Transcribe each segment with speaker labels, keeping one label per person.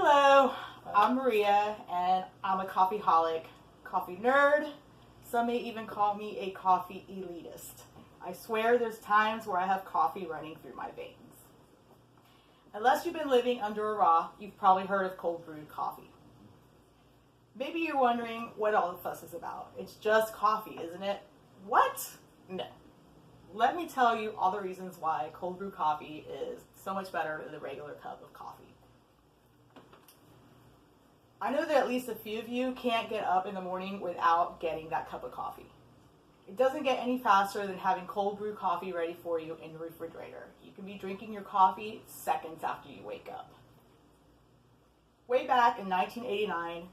Speaker 1: Hello, I'm Maria, and I'm a coffeeholic, coffee nerd. Some may even call me a coffee elitist. I swear there's times where I have coffee running through my veins. Unless you've been living under a rock, you've probably heard of cold brewed coffee. Maybe you're wondering what all the fuss is about. It's just coffee, isn't it? What? No. Let me tell you all the reasons why cold brew coffee is so much better than the regular cup of coffee. I know that at least a few of you can't get up in the morning without getting that cup of coffee. It doesn't get any faster than having cold brew coffee ready for you in the refrigerator. You can be drinking your coffee seconds after you wake up. Way back in 1989,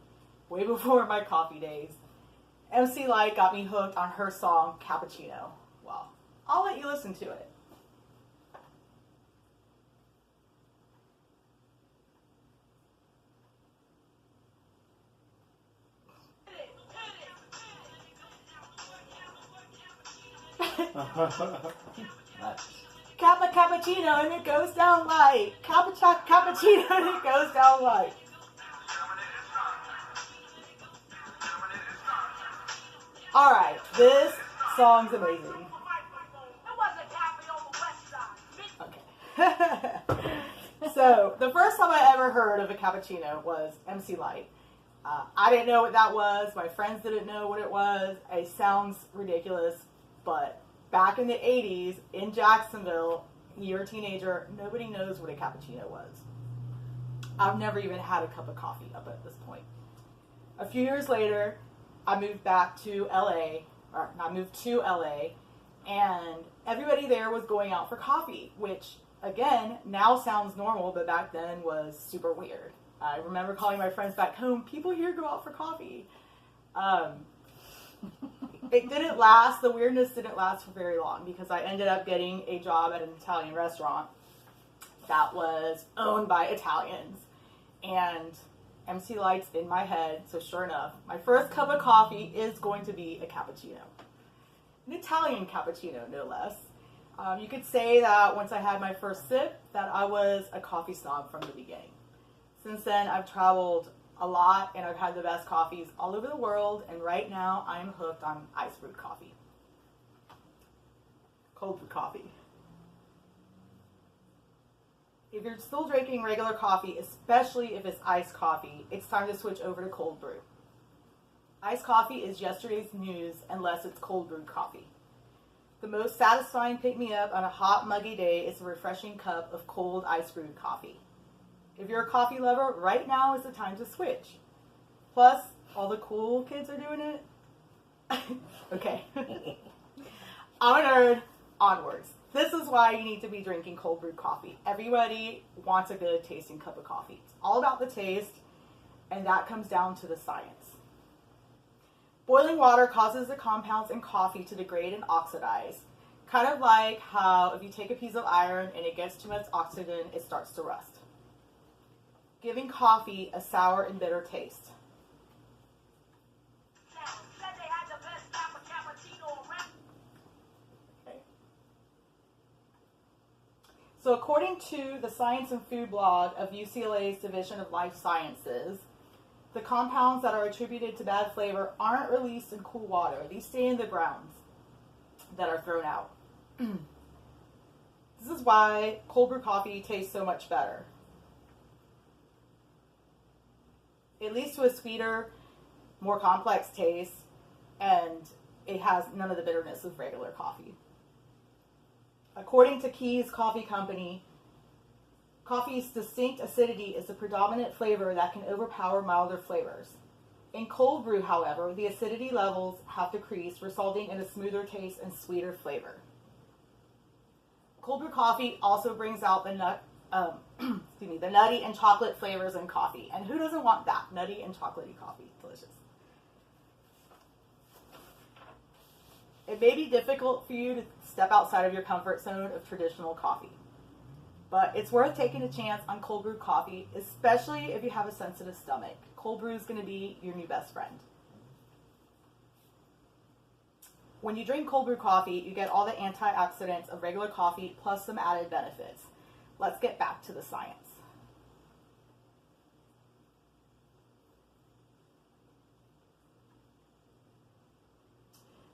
Speaker 1: way before my coffee days, MC Light got me hooked on her song, Cappuccino. Well, I'll let you listen to it. Cappuccino and it goes down light. Cappuccino and it goes down light. Alright, this song's amazing. Okay. So, the first time I ever heard of a cappuccino was MC Light. I didn't know what that was. My friends didn't know what it was. It sounds ridiculous, but back in the 80s, in Jacksonville, you're a teenager, nobody knows what a cappuccino was. I've never even had a cup of coffee up at this point. A few years later, I moved back to LA, or I moved to LA, and everybody there was going out for coffee, which, again, now sounds normal, but back then was super weird. I remember calling my friends back home, people here go out for coffee. It didn't last, the weirdness didn't last for very long because I ended up getting a job at an Italian restaurant that was owned by Italians. And MC Light's in my head, so sure enough, my first cup of coffee is going to be a cappuccino. An Italian cappuccino, no less. You could say that once I had my first sip, that I was a coffee snob from the beginning. Since then, I've traveled a lot, and I've had the best coffees all over the world, and right now I'm hooked on ice brewed coffee. Cold brew coffee. If you're still drinking regular coffee, especially if it's iced coffee, it's time to switch over to cold brew. Iced coffee is yesterday's news unless it's cold brewed coffee. The most satisfying pick-me-up on a hot, muggy day is a refreshing cup of cold ice brewed coffee. If you're a coffee lover, right now is the time to switch. Plus, all the cool kids are doing it. Okay. I'm a nerd. Onwards. This is why you need to be drinking cold brewed coffee. Everybody wants a good tasting cup of coffee. It's all about the taste, and that comes down to the science. Boiling water causes the compounds in coffee to degrade and oxidize. Kind of like how if you take a piece of iron and it gets too much oxygen, it starts to rust, giving coffee a sour and bitter taste. Okay. So according to the Science and Food blog of UCLA's Division of Life Sciences, the compounds that are attributed to bad flavor aren't released in cool water. These stay in the grounds that are thrown out. This is why cold brew coffee tastes so much better. It leads to a sweeter, more complex taste, and it has none of the bitterness of regular coffee. According to Key's Coffee Company, coffee's distinct acidity is the predominant flavor that can overpower milder flavors. In cold brew, however, the acidity levels have decreased, resulting in a smoother taste and sweeter flavor. Cold brew coffee also brings out the the nutty and chocolate flavors in coffee. And who doesn't want that? Nutty and chocolatey coffee. Delicious. It may be difficult for you to step outside of your comfort zone of traditional coffee, but it's worth taking a chance on cold brew coffee, especially if you have a sensitive stomach. Cold brew is going to be your new best friend. When you drink cold brew coffee, you get all the antioxidants of regular coffee plus some added benefits. Let's get back to the science.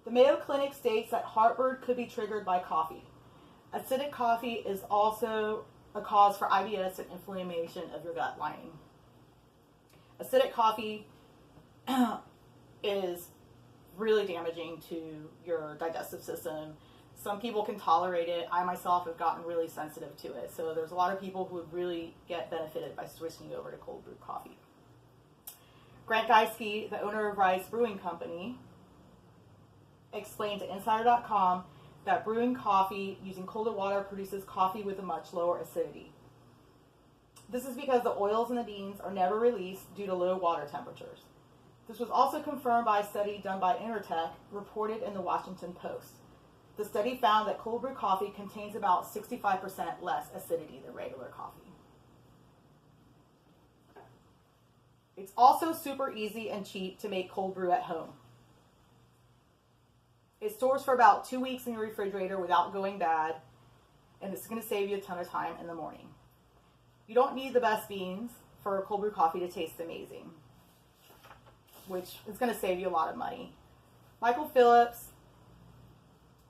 Speaker 1: The Mayo Clinic states that heartburn could be triggered by coffee. Acidic coffee is also a cause for IBS and inflammation of your gut lining. Acidic coffee is really damaging to your digestive system. Some people can tolerate it. I myself have gotten really sensitive to it. So there's a lot of people who would really get benefited by switching over to cold brew coffee. Grant Geiske, the owner of Rice Brewing Company, explained to Insider.com that brewing coffee using cold water produces coffee with a much lower acidity. This is because the oils in the beans are never released due to low water temperatures. This was also confirmed by a study done by Intertech, reported in the Washington Post. The study found that cold brew coffee contains about 65% less acidity than regular coffee. It's also super easy and cheap to make cold brew at home. It stores for about 2 weeks in your refrigerator without going bad, and it's going to save you a ton of time in the morning. You don't need the best beans for cold brew coffee to taste amazing, which is going to save you a lot of money. Michael Phillips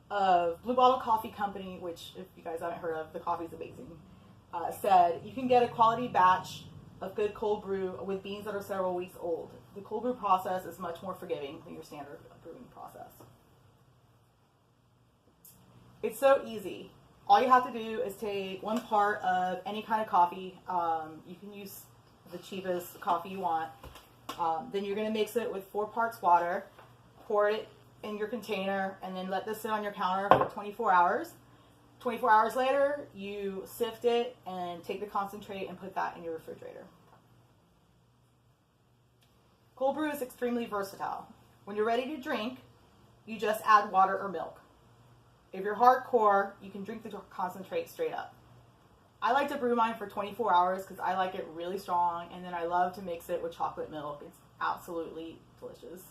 Speaker 1: of Blue Bottle Coffee Company, which if you guys haven't heard of, the coffee's amazing, said you can get a quality batch of good cold brew with beans that are several weeks old. The cold brew process is much more forgiving than your standard brewing process. It's so easy. All you have to do is take 1 part of any kind of coffee. You can use the cheapest coffee you want. Then you're going to mix it with 4 parts water, pour it in your container, and then let this sit on your counter for 24 hours. 24 hours later, you sift it and take the concentrate and put that in your refrigerator. Cold brew is extremely versatile. When you're ready to drink, you just add water or milk. If you're hardcore, you can drink the concentrate straight up. I like to brew mine for 24 hours because I like it really strong, and then I love to mix it with chocolate milk. It's absolutely delicious.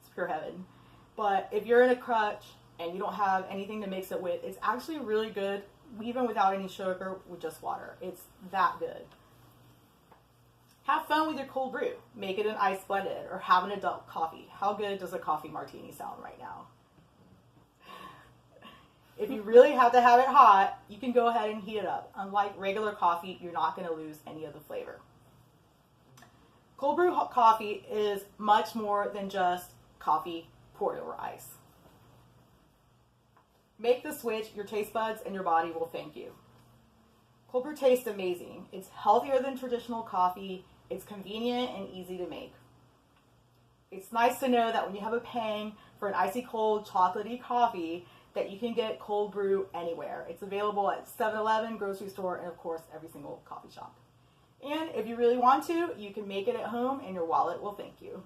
Speaker 1: It's pure heaven. But if you're in a crutch and you don't have anything to mix it with, it's actually really good, even without any sugar, with just water. It's that good. Have fun with your cold brew. Make it an ice blended or have an adult coffee. How good does a coffee martini sound right now? If you really have to have it hot, you can go ahead and heat it up. Unlike regular coffee, you're not going to lose any of the flavor. Cold brew coffee is much more than just coffee poured over ice. Make the switch, your taste buds and your body will thank you. Cold brew tastes amazing. It's healthier than traditional coffee. It's convenient and easy to make. It's nice to know that when you have a pang for an icy cold chocolatey coffee, that you can get cold brew anywhere. It's available at 7-Eleven, grocery store, and of course every single coffee shop. And if you really want to, you can make it at home and your wallet will thank you.